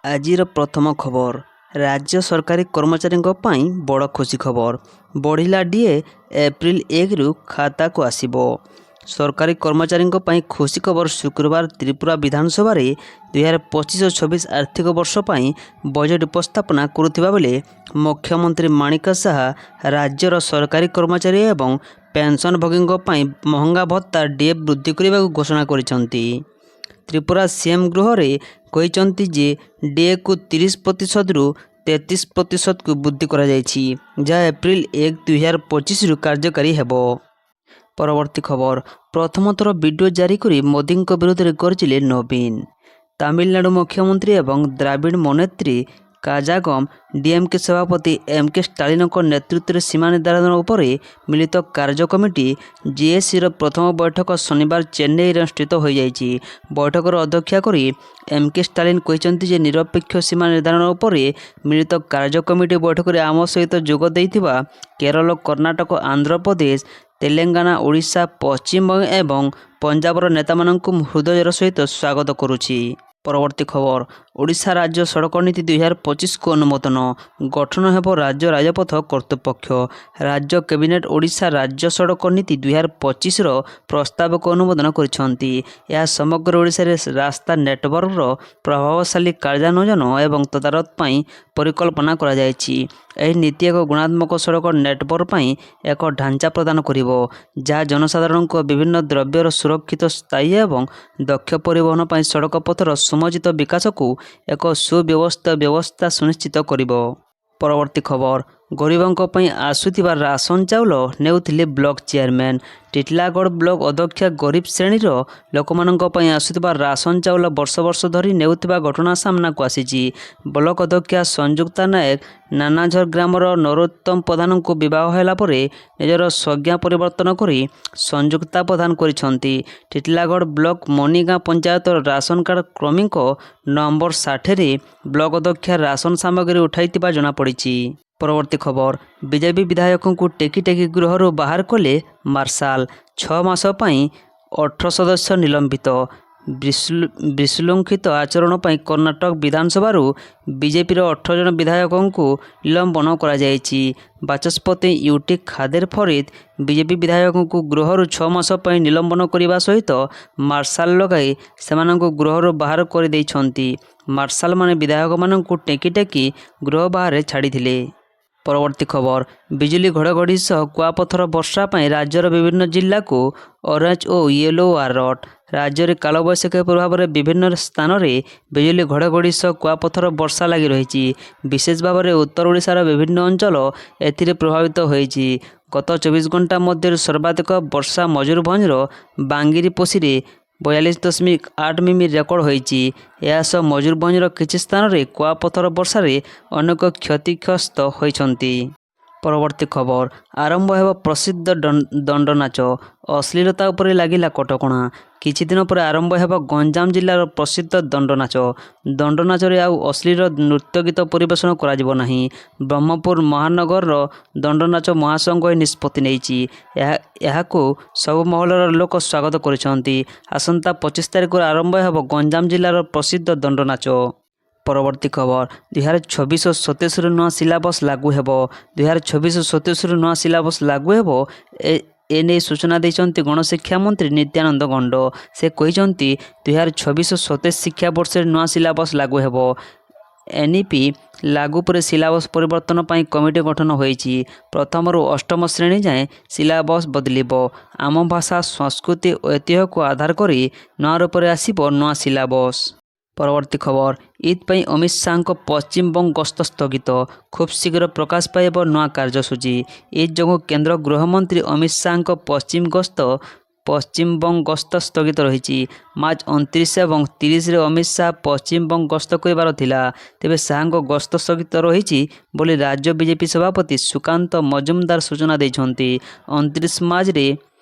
ଆଜିର ପ୍ରଥମ ଖବର। ରାଜ୍ୟ ସରକାରୀ କର୍ମଚାରୀଙ୍କ ପାଇଁ ବଡ଼ ଖୁସି ଖବର। ବଢ଼ିଲା ଡିଏ ଏପ୍ରିଲ 1ରୁ ଖାତାକୁ ଆସିବ। ସରକାରୀ କର୍ମଚାରୀଙ୍କ ପାଇଁ ଖୁସି ଖବର। ଶୁକ୍ରବାର ତ୍ରିପୁରା ବିଧାନସଭାରେ 2025-26 ଆର୍ଥିକ ବର୍ଷ ପାଇଁ ବଜେଟ୍ ଉପସ୍ଥାପନା କରୁଥିବା ବେଳେ ମୁଖ୍ୟମନ୍ତ୍ରୀ ମାଣିକ ସାହା ରାଜ୍ୟର ସରକାରୀ କର୍ମଚାରୀ ଏବଂ ପେନ୍ସନଭୋଗୀଙ୍କ ପାଇଁ ମହଙ୍ଗା ଭତ୍ତା ଡିଏ ବୃଦ୍ଧି କରିବାକୁ ଘୋଷଣା କରିଛନ୍ତି। ତ୍ରିପୁରା ସିଏମ୍ ଗୃହରେ କହିଛନ୍ତି ଯେ ଡିଏକୁ 30%ରୁ 33%କୁ ବୃଦ୍ଧି କରାଯାଇଛି, ଯାହା ଏପ୍ରିଲ 1, 2025ରୁ କାର୍ଯ୍ୟକାରୀ ହେବ। ପରବର୍ତ୍ତୀ ଖବର। ପ୍ରଥମ ଥର ଭିଡ଼ିଓ ଜାରି କରି ମୋଦିଙ୍କ ବିରୋଧରେ ଗର୍ଜିଲେ ନବୀନ। ତାମିଲନାଡୁ ମୁଖ୍ୟମନ୍ତ୍ରୀ ଏବଂ ଦ୍ରାବିଡ଼ ମୁନେତ୍ରୀ କାଜାଗମ ଡିଏମ୍କେ ସଭାପତି ଏମ୍କେ ଷ୍ଟାଲିନଙ୍କ ନେତୃତ୍ୱରେ ସୀମା ନିର୍ଦ୍ଧାରଣ ଉପରେ ମିଳିତ କାର୍ଯ୍ୟ କମିଟି ଜିଏସିର ପ୍ରଥମ ବୈଠକ ଶନିବାର ଚେନ୍ନାଇରେ ଅନୁଷ୍ଠିତ ହୋଇଯାଇଛି। ବୈଠକର ଅଧ୍ୟକ୍ଷତା କରି ଏମ୍କେ ଷ୍ଟାଲିନ କହିଛନ୍ତି ଯେ ନିରପେକ୍ଷ ସୀମା ନିର୍ଦ୍ଧାରଣ ଉପରେ ମିଳିତ କାର୍ଯ୍ୟ କମିଟି ବୈଠକରେ ଆମ ସହିତ ଯୋଗ ଦେଇଥିବା କେରଳ, କର୍ଣ୍ଣାଟକ, ଆନ୍ଧ୍ରପ୍ରଦେଶ, ତେଲେଙ୍ଗାନା, ଓଡ଼ିଶା, ପଶ୍ଚିମବଙ୍ଗ ଏବଂ ପଞ୍ଜାବର ନେତାମାନଙ୍କୁ ମୁଁ ହୃଦୟର ସହିତ ସ୍ୱାଗତ କରୁଛି। ପରବର୍ତ୍ତୀ ଖବର। ଓଡ଼ିଶା ରାଜ୍ୟ ସଡ଼କ ନୀତି 2025କୁ ଅନୁମୋଦନ। ଗଠନ ହେବ ରାଜ୍ୟ ରାଜପଥ କର୍ତ୍ତୃପକ୍ଷ। ରାଜ୍ୟ କ୍ୟାବିନେଟ୍ ଓଡ଼ିଶା ରାଜ୍ୟ ସଡ଼କ ନୀତି 2025ର ପ୍ରସ୍ତାବକୁ ଅନୁମୋଦନ କରିଛନ୍ତି। ଏହା ସମଗ୍ର ଓଡ଼ିଶାରେ ରାସ୍ତା ନେଟୱାର୍କର ପ୍ରଭାବଶାଳୀ କାର୍ଯ୍ୟାନ୍ୱୟନ ଏବଂ ତଦାରଖ ପାଇଁ ପରିକଳ୍ପନା କରାଯାଇଛି। ଏହି ନୀତି ଏକ ଗୁଣାତ୍ମକ ସଡ଼କ ନେଟୱାର୍କ ପାଇଁ ଏକ ଢାଞ୍ଚା ପ୍ରଦାନ କରିବ, ଯାହା ଜନସାଧାରଣଙ୍କ ବିଭିନ୍ନ ଦ୍ରବ୍ୟର ସୁରକ୍ଷିତ, ସ୍ଥାୟୀ ଏବଂ ଦକ୍ଷ ପରିବହନ ପାଇଁ ସଡ଼କ ପଥର ସମନ୍ୱିତ ବିକାଶକୁ ଏକ ସୁବ୍ୟବସ୍ଥିତ ବ୍ୟବସ୍ଥା ସୁନିଶ୍ଚିତ କରିବ। ପରବର୍ତ୍ତୀ ଖବର। ଗରିବଙ୍କ ପାଇଁ ଆସୁଥିବା ରାସନ ଚାଉଳ ନେଉଥିଲେ ବ୍ଲକ ଚେୟାରମ୍ୟାନ୍। ଟିଟିଲାଗଡ଼ ବ୍ଲକ ଅଧ୍ୟକ୍ଷା ଗରିବ ଶ୍ରେଣୀର ଲୋକମାନଙ୍କ ପାଇଁ ଆସୁଥିବା ରାସନ ଚାଉଳ ବର୍ଷ ବର୍ଷ ଧରି ନେଉଥିବା ଘଟଣା ସାମ୍ନାକୁ ଆସିଛି। ବ୍ଲକ ଅଧ୍ୟକ୍ଷା ସଂଯୁକ୍ତା ନାୟକ ନାନାଝର ଗ୍ରାମର ନରୋତ୍ତମ ପ୍ରଧାନଙ୍କୁ ବିବାହ ହେଲା ପରେ ନିଜର ସଂଜ୍ଞା ପରିବର୍ତ୍ତନ କରି ସଂଯୁକ୍ତା ପ୍ରଧାନ କରିଛନ୍ତି। ଟିଟିଲାଗଡ଼ ବ୍ଲକ ମନିଗାଁ ପଞ୍ଚାୟତର ରାସନ କାର୍ଡ଼ କ୍ରମିକ ନମ୍ବର 60ରେ ବ୍ଲକ ଅଧ୍ୟକ୍ଷା ରାସନ ସାମଗ୍ରୀ ଉଠାଇଥିବା ଜଣାପଡ଼ିଛି। ପରବର୍ତ୍ତୀ ଖବର। ବିଜେପି ବିଧାୟକଙ୍କୁ ଟେକି ଟେକି ଗୃହରୁ ବାହାର କଲେ ମାର୍ଶାଲ। 6 ମାସ ପାଇଁ 18 ସଦସ୍ୟ ନିଲମ୍ବିତ। ବିଶୃଙ୍ଖଳିତ ଆଚରଣ ପାଇଁ କର୍ଣ୍ଣାଟକ ବିଧାନସଭାରୁ ବିଜେପିର 18 ଜଣ ବିଧାୟକଙ୍କୁ ନିଲମ୍ବନ କରାଯାଇଛି। ବାଚସ୍ପତି ୟୁଟି ଖାଦେର ଫରିଦ ବିଜେପି ବିଧାୟକଙ୍କୁ ଗୃହରୁ 6 ମାସ ପାଇଁ ନିଲମ୍ବନ କରିବା ସହିତ ମାର୍ଶାଲ ଲଗାଇ ସେମାନଙ୍କୁ ଗୃହରୁ ବାହାର କରିଦେଇଛନ୍ତି। ମାର୍ଶାଲମାନେ ବିଧାୟକମାନଙ୍କୁ ଟେକି ଟେକି ଗୃହ ବାହାରେ ଛାଡ଼ିଥିଲେ। ପରବର୍ତ୍ତୀ ଖବର। ବିଜୁଳି ଘଡ଼ଘଡ଼ି ସହ କୁଆପଥର ବର୍ଷା ପାଇଁ ରାଜ୍ୟର ବିଭିନ୍ନ ଜିଲ୍ଲାକୁ ଅରେଞ୍ଜ ଓ ୟେଲୋ ଆଲର୍ଟ। ରାଜ୍ୟରେ କାଳବୈଶାଖୀ ପ୍ରଭାବରେ ବିଭିନ୍ନ ସ୍ଥାନରେ ବିଜୁଳି ଘଡ଼ଘଡ଼ି ସହ କୁଆପଥର ବର୍ଷା ଲାଗି ରହିଛି। ବିଶେଷ ଭାବରେ ଉତ୍ତର ଓଡ଼ିଶାର ବିଭିନ୍ନ ଅଞ୍ଚଳ ଏଥିରେ ପ୍ରଭାବିତ ହୋଇଛି। ଗତ 24 ଘଣ୍ଟା ମଧ୍ୟରେ ସର୍ବାଧିକ ବର୍ଷା ମୟୂରଭଞ୍ଜର ବାଙ୍ଗିରିପୋଷିରେ 42.8 ମିମି ରେକର୍ଡ ହୋଇଛି। ଏହାସହ ମୟୂରଭଞ୍ଜର କିଛି ସ୍ଥାନରେ କୁଆପଥର ବର୍ଷାରେ ଅନେକ କ୍ଷତିଗ୍ରସ୍ତ ହୋଇଛନ୍ତି। ପରବର୍ତ୍ତୀ ଖବର। ଆରମ୍ଭ ହେବ ପ୍ରସିଦ୍ଧ ଦଣ୍ଡନାଚ। ଅଶ୍ଳୀଳତା ଉପରେ ଲାଗିଲା କଟକଣା। କିଛି ଦିନ ପରେ ଆରମ୍ଭ ହେବ ଗଞ୍ଜାମ ଜିଲ୍ଲାର ପ୍ରସିଦ୍ଧ ଦଣ୍ଡନାଚ। ଦଣ୍ଡନାଚରେ ଆଉ ଅଶ୍ଳୀଳ ନୃତ୍ୟଗୀତ ପରିବେଷଣ କରାଯିବ ନାହିଁ। ବ୍ରହ୍ମପୁର ମହାନଗରର ଦଣ୍ଡନାଚ ମହାସଂଘ ଏହି ନିଷ୍ପତ୍ତି ନେଇଛି। ଏହାକୁ ସବୁ ମହଲର ଲୋକ ସ୍ୱାଗତ କରିଛନ୍ତି। ଆସନ୍ତା 25 ତାରିଖରୁ ଆରମ୍ଭ ହେବ ଗଞ୍ଜାମ ଜିଲ୍ଲାର ପ୍ରସିଦ୍ଧ ଦଣ୍ଡନାଚ। ପରବର୍ତ୍ତୀ ଖବର। 2026-27ରୁ ନୂଆ ସିଲାବସ୍ ଲାଗୁ ହେବ। 2026-27ରୁ ନୂଆ ସିଲାବସ୍ ଲାଗୁ ହେବ, ଏନେଇ ସୂଚନା ଦେଇଛନ୍ତି ଗଣଶିକ୍ଷା ମନ୍ତ୍ରୀ ନିତ୍ୟାନନ୍ଦ ଗଣ୍ଡ। ସେ କହିଛନ୍ତି 2026-27 ଶିକ୍ଷାବର୍ଷରେ ନୂଆ ସିଲାବସ୍ ଲାଗୁ ହେବ। ଏନ୍ଇପି ଲାଗୁ ପରେ ସିଲାବସ୍ ପରିବର୍ତ୍ତନ ପାଇଁ କମିଟି ଗଠନ ହୋଇଛି। ପ୍ରଥମରୁ ଅଷ୍ଟମ ଶ୍ରେଣୀ ଯାଏଁ ସିଲାବସ୍ ବଦଳିବ। ଆମ ଭାଷା, ସଂସ୍କୃତି ଓ ଐତିହ୍ୟକୁ ଆଧାର କରି ନୂଆ ରୂପରେ ଆସିବ ନୂଆ ସିଲାବସ୍। ପରବର୍ତ୍ତୀ ଖବର। ଇଦ୍ ପାଇଁ ଅମିତ ଶାହାଙ୍କ ପଶ୍ଚିମବଙ୍ଗ ଗସ୍ତ ସ୍ଥଗିତ। ଖୁବ୍ ଶୀଘ୍ର ପ୍ରକାଶ ପାଇବ ନୂଆ କାର୍ଯ୍ୟସୂଚୀ। ଇଦ୍ ଯୋଗୁଁ କେନ୍ଦ୍ର ଗୃହମନ୍ତ୍ରୀ ଅମିତ ଶାହାଙ୍କ ପଶ୍ଚିମବଙ୍ଗ ଗସ୍ତ ସ୍ଥଗିତ ରହିଛି। ମାର୍ଚ୍ଚ 29 ଏବଂ 30ରେ ଅମିତ ଶାହା ପଶ୍ଚିମବଙ୍ଗ ଗସ୍ତ କରିବାର ଥିଲା। ତେବେ ଶାହାଙ୍କ ଗସ୍ତ ସ୍ଥଗିତ ରହିଛି ବୋଲି ରାଜ୍ୟ ବିଜେପି ସଭାପତି ସୁକାନ୍ତ ମଜୁମଦାର ସୂଚନା ଦେଇଛନ୍ତି। 29 ମାର୍ଚ୍ଚରେ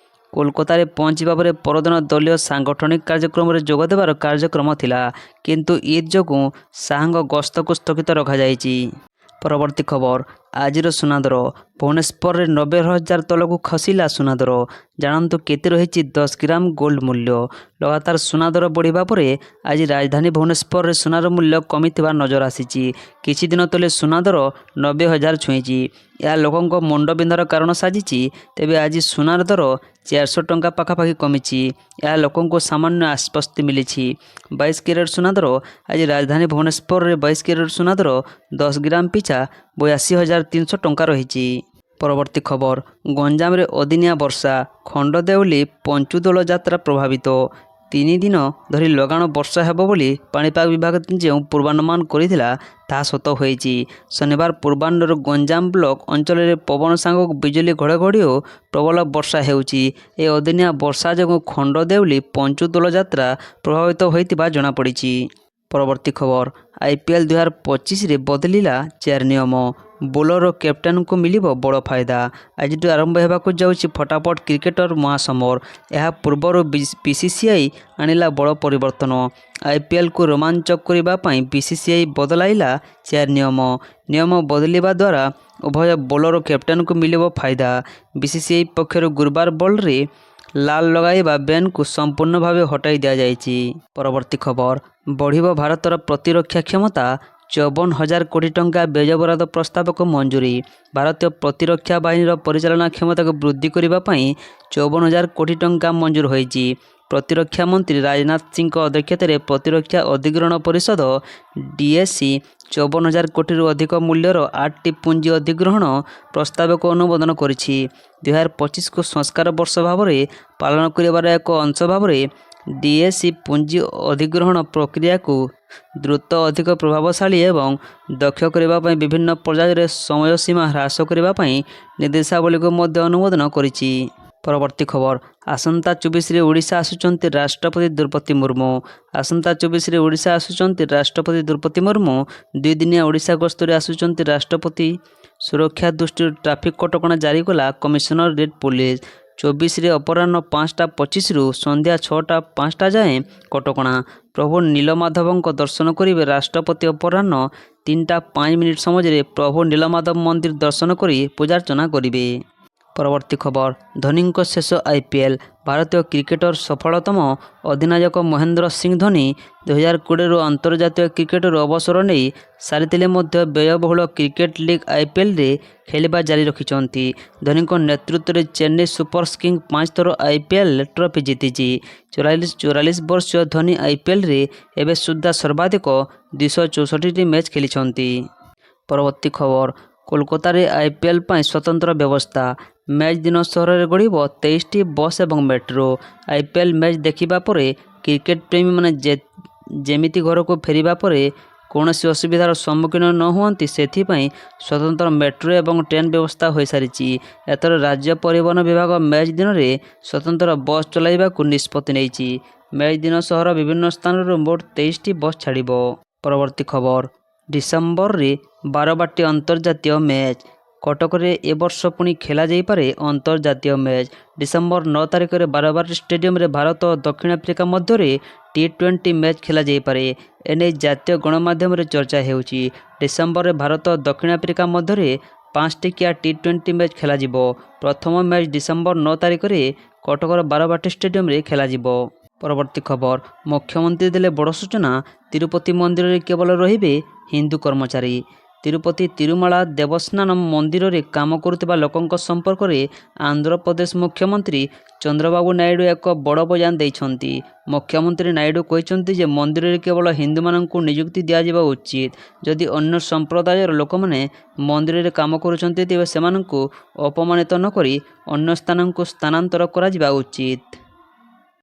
କୋଲକାତାରେ ପହଞ୍ଚିବା ପରେ ପରଦିନ ଦଳୀୟ ସାଂଗଠନିକ କାର୍ଯ୍ୟକ୍ରମରେ ଯୋଗଦେବାର କାର୍ଯ୍ୟକ୍ରମ ଥିଲା, କିନ୍ତୁ ଇଦ୍ ଯୋଗୁଁ ଶାହାଙ୍କ ଗସ୍ତକୁ ସ୍ଥଗିତ ରଖାଯାଇଛି। ପରବର୍ତ୍ତୀ ଖବର। ଆଜିର ସୁନା ଦର। ଭୁବନେଶ୍ୱରରେ 90,000 ତଳକୁ ଖସିଲା ସୁନା ଦର। ଜାଣନ୍ତୁ କେତେ ରହିଛି 10 ଗ୍ରାମ ଗୋଲ୍ଡ ମୂଲ୍ୟ। ଲଗାତାର ସୁନା ଦର ବଢ଼ିବା ପରେ ଆଜି ରାଜଧାନୀ ଭୁବନେଶ୍ୱରରେ ସୁନାର ମୂଲ୍ୟ କମିଥିବା ନଜର ଆସିଛି। କିଛି ଦିନ ତଳେ ସୁନା ଦର 90,000 ଛୁଇଁଛି। ଏହା ଲୋକଙ୍କ ମୁଣ୍ଡ ବିନ୍ଧାର କାରଣ ସାଜିଛି। ତେବେ ଆଜି ସୁନାର ଦର 400 ଟଙ୍କା ପାଖାପାଖି କମିଛି। ଏହା ଲୋକଙ୍କୁ ସାମାନ୍ୟ ଆଶ୍ୱସ୍ତି ମିଳିଛି। 22 କ୍ୟାରେଟ୍ ସୁନା ଦର। ଆଜି ରାଜଧାନୀ ଭୁବନେଶ୍ୱରରେ 22 କ୍ୟାରେଟ୍ ସୁନା ଦର 10 ଗ୍ରାମ ପିଛା 82,300 ଟଙ୍କା ରହିଛି। ପରବର୍ତ୍ତୀ ଖବର। ଗଞ୍ଜାମରେ ଅଦିନିଆ ବର୍ଷା, ଖଣ୍ଡଦେଉଳି ପଞ୍ଚୁଦୋଳ ଯାତ୍ରା ପ୍ରଭାବିତ। 3 ଦିନ ଧରି ଲଗାଣ ବର୍ଷା ହେବ ବୋଲି ପାଣିପାଗ ବିଭାଗ ଯେଉଁ ପୂର୍ବାନୁମାନ କରିଥିଲା ତାହା ସତ ହୋଇଛି। ଶନିବାର ପୂର୍ବାହ୍ନରୁ ଗଞ୍ଜାମ ବ୍ଲକ ଅଞ୍ଚଳରେ ପବନ ସାଙ୍ଗକୁ ବିଜୁଳି ଘଡ଼ଘଡ଼ି ଓ ପ୍ରବଳ ବର୍ଷା ହେଉଛି। ଏହି ଅଦିନିଆ ବର୍ଷା ଯୋଗୁଁ ଖଣ୍ଡଦେଉଳି ପଞ୍ଚୁଦୋଳ ଯାତ୍ରା ପ୍ରଭାବିତ ହୋଇଥିବା ଜଣାପଡ଼ିଛି। ପରବର୍ତ୍ତୀ ଖବର। IPL 2025ରେ ବଦଳିଲା 4 ନିୟମ। ବୋଲର ଓ କ୍ୟାପ୍ଟେନଙ୍କୁ ମିଳିବ ବଡ଼ ଫାଇଦା। ଆଜିଠୁ ଆରମ୍ଭ ହେବାକୁ ଯାଉଛି ଫଟାଫଟ କ୍ରିକେଟର ମହାସମର। ଏହା ପୂର୍ବରୁ BCCI ଆଣିଲା ବଡ଼ ପରିବର୍ତ୍ତନ। IPLକୁ ରୋମାଞ୍ଚକ କରିବା ପାଇଁ BCCI ବଦଳାଇଲା 4 ନିୟମ। ନିୟମ ବଦଳିବା ଦ୍ୱାରା ଉଭୟ ବୋଲର ଓ କ୍ୟାପ୍ଟେନଙ୍କୁ ମିଳିବ ଫାଇଦା। BCCI ପକ୍ଷରୁ ଗୁରୁବାର ବଲରେ ଲାଲ ଲଗାଇବା ବ୍ୟାନ୍କୁ ସମ୍ପୂର୍ଣ୍ଣ ଭାବେ ହଟାଇ ଦିଆଯାଇଛି। ପରବର୍ତ୍ତୀ ଖବର। ବଢ଼ିବ ଭାରତର ପ୍ରତିରକ୍ଷା କ୍ଷମତା, 54,000 କୋଟି ଟଙ୍କା ବ୍ୟୟବରାଦ ପ୍ରସ୍ତାବକୁ ମଞ୍ଜୁରୀ। ଭାରତୀୟ ପ୍ରତିରକ୍ଷା ବାହିନୀର ପରିଚାଳନା କ୍ଷମତାକୁ ବୃଦ୍ଧି କରିବା ପାଇଁ 54,000 କୋଟି ଟଙ୍କା ମଞ୍ଜୁର ହୋଇଛି। ପ୍ରତିରକ୍ଷା ମନ୍ତ୍ରୀ ରାଜନାଥ ସିଂଙ୍କ ଅଧ୍ୟକ୍ଷତାରେ ପ୍ରତିରକ୍ଷା ଅଧିଗ୍ରହଣ ପରିଷଦ DSC 54,000 କୋଟିରୁ ଅଧିକ ମୂଲ୍ୟର 8ଟି ପୁଞ୍ଜି ଅଧିଗ୍ରହଣ ପ୍ରସ୍ତାବକୁ ଅନୁମୋଦନ କରିଛି। 2025କୁ ସଂସ୍କାର ବର୍ଷ ଭାବରେ ପାଳନ କରିବାର ଏକ ଅଂଶ ଭାବରେ DSC ପୁଞ୍ଜି ଅଧିଗ୍ରହଣ ପ୍ରକ୍ରିୟାକୁ ଦ୍ରୁତ, ଅଧିକ ପ୍ରଭାବଶାଳୀ ଏବଂ ଦକ୍ଷ କରିବା ପାଇଁ ବିଭିନ୍ନ ପର୍ଯ୍ୟାୟରେ ସମୟସୀମା ହ୍ରାସ କରିବା ପାଇଁ ନିର୍ଦ୍ଦେଶାବଳୀକୁ ମଧ୍ୟ ଅନୁମୋଦନ କରିଛି। ପରବର୍ତ୍ତୀ ଖବର। ଆସନ୍ତା 24ରେ ଓଡ଼ିଶା ଆସୁଛନ୍ତି ରାଷ୍ଟ୍ରପତି ଦ୍ରୌପଦୀ ମୁର୍ମୁ। ଆସନ୍ତା 24ରେ ଓଡ଼ିଶା ଆସୁଛନ୍ତି ରାଷ୍ଟ୍ରପତି ଦ୍ରୌପଦୀ ମୁର୍ମୁ। 2 ଦିନିଆ ଓଡ଼ିଶା ଗସ୍ତରେ ଆସୁଛନ୍ତି ରାଷ୍ଟ୍ରପତି। ସୁରକ୍ଷା ଦୃଷ୍ଟିରୁ ଟ୍ରାଫିକ୍ କଟକଣା ଜାରି କଲା କମିଶନରେଟ୍ ପୁଲିସ। 24ରେ ଅପରାହ୍ନ 5:25ରୁ ସନ୍ଧ୍ୟା 6:05 ଯାଏଁ କଟକଣା। ପ୍ରଭୁ ନୀଳମାଧବଙ୍କ ଦର୍ଶନ କରିବେ ରାଷ୍ଟ୍ରପତି। ଅପରାହ୍ନ 3:05 ସମୟରେ ପ୍ରଭୁ ନୀଳମାଧବ ମନ୍ଦିର ଦର୍ଶନ କରି ପୂଜାର୍ଚ୍ଚନା କରିବେ। ପରବର୍ତ୍ତୀ ଖବର। ଧୋନିଙ୍କ ଶେଷ IPL। ଭାରତୀୟ କ୍ରିକେଟର ସଫଳତମ ଅଧିନାୟକ ମହେନ୍ଦ୍ର ସିଂ ଧୋନି 2020ରୁ ଆନ୍ତର୍ଜାତୀୟ କ୍ରିକେଟରୁ ଅବସର ନେଇ ସାରିଥିଲେ ମଧ୍ୟ ବ୍ୟୟବହୁଳ କ୍ରିକେଟ ଲିଗ୍ IPLରେ ଖେଳିବା ଜାରି ରଖିଛନ୍ତି। ଧୋନିଙ୍କ ନେତୃତ୍ୱରେ ଚେନ୍ନାଇ ସୁପର କିଙ୍ଗ୍ସ 5 ଥର IPL ଟ୍ରଫି ଜିତିଛି। 44 ବର୍ଷୀୟ ଧୋନି IPLରେ ଏବେ ସୁଦ୍ଧା ସର୍ବାଧିକ 264ଟି ମ୍ୟାଚ୍ ଖେଳିଛନ୍ତି। ପରବର୍ତ୍ତୀ ଖବର। କୋଲକାତାରେ IPL ପାଇଁ ସ୍ୱତନ୍ତ୍ର ବ୍ୟବସ୍ଥା। ମ୍ୟାଚ୍ ଦିନ ସହରରେ ଗଡ଼ିବ 23ଟି ବସ୍ ଏବଂ ମେଟ୍ରୋ। IPL ମ୍ୟାଚ୍ ଦେଖିବା ପରେ କ୍ରିକେଟ ପ୍ରେମୀମାନେ ଯେମିତି ଘରକୁ ଫେରିବା ପରେ କୌଣସି ଅସୁବିଧାର ସମ୍ମୁଖୀନ ନ ହୁଅନ୍ତି ସେଥିପାଇଁ ସ୍ୱତନ୍ତ୍ର ମେଟ୍ରୋ ଏବଂ ଟ୍ରେନ୍ ବ୍ୟବସ୍ଥା ହୋଇସାରିଛି। ଏଥର ରାଜ୍ୟ ପରିବହନ ବିଭାଗ ମ୍ୟାଚ୍ ଦିନରେ ସ୍ୱତନ୍ତ୍ର ବସ୍ ଚଳାଇବାକୁ ନିଷ୍ପତ୍ତି ନେଇଛି। ମ୍ୟାଚ୍ ଦିନ ସହରର ବିଭିନ୍ନ ସ୍ଥାନରୁ ମୋଟ 23ଟି ବସ୍ ଛାଡ଼ିବ। ପରବର୍ତ୍ତୀ ଖବର। ଡିସେମ୍ବରରେ ବାରବାଟୀ ଅନ୍ତର୍ଜାତୀୟ ମ୍ୟାଚ୍। କଟକରେ ଏ ବର୍ଷ ପୁଣି ଖେଳାଯାଇପାରେ ଅନ୍ତର୍ଜାତୀୟ ମ୍ୟାଚ୍। ଡିସେମ୍ବର 9 ତାରିଖରେ ବାରବାଟୀ ଷ୍ଟାଡିୟମରେ ଭାରତ ଓ ଦକ୍ଷିଣ ଆଫ୍ରିକା ମଧ୍ୟରେ T20 ମ୍ୟାଚ୍ ଖେଳାଯାଇପାରେ। ଏନେଇ ଜାତୀୟ ଗଣମାଧ୍ୟମରେ ଚର୍ଚ୍ଚା ହେଉଛି। ଡିସେମ୍ବରରେ ଭାରତ ଓ ଦକ୍ଷିଣ ଆଫ୍ରିକା ମଧ୍ୟରେ 5 ଟିକିଆ T20 ମ୍ୟାଚ୍ ଖେଳାଯିବ। ପ୍ରଥମ ମ୍ୟାଚ୍ ଡିସେମ୍ବର 9 ତାରିଖରେ କଟକର ବାରବାଟୀ ଷ୍ଟାଡିୟମରେ ଖେଳାଯିବ। ପରବର୍ତ୍ତୀ ଖବର। ମୁଖ୍ୟମନ୍ତ୍ରୀ ଦେଲେ ବଡ଼ ସୂଚନା। ତିରୁପତି ମନ୍ଦିରରେ କେବଳ ରହିବେ ହିନ୍ଦୁ କର୍ମଚାରୀ। ତିରୁପତି ତିରୁମାଳା ଦେବସ୍ନାନ ମନ୍ଦିରରେ କାମ କରୁଥିବା ଲୋକଙ୍କ ସମ୍ପର୍କରେ ଆନ୍ଧ୍ରପ୍ରଦେଶ ମୁଖ୍ୟମନ୍ତ୍ରୀ ଚନ୍ଦ୍ରବାବୁ ନାଇଡୁ ଏକ ବଡ଼ ବୟାନ ଦେଇଛନ୍ତି। ମୁଖ୍ୟମନ୍ତ୍ରୀ ନାଇଡୁ କହିଛନ୍ତି ଯେ ମନ୍ଦିରରେ କେବଳ ହିନ୍ଦୁମାନଙ୍କୁ ନିଯୁକ୍ତି ଦିଆଯିବା ଉଚିତ। ଯଦି ଅନ୍ୟ ସମ୍ପ୍ରଦାୟର ଲୋକମାନେ ମନ୍ଦିରରେ କାମ କରୁଛନ୍ତି ତେବେ ସେମାନଙ୍କୁ ଅପମାନିତ ନ କରି ଅନ୍ୟ ସ୍ଥାନକୁ ସ୍ଥାନାନ୍ତର କରାଯିବା ଉଚିତ।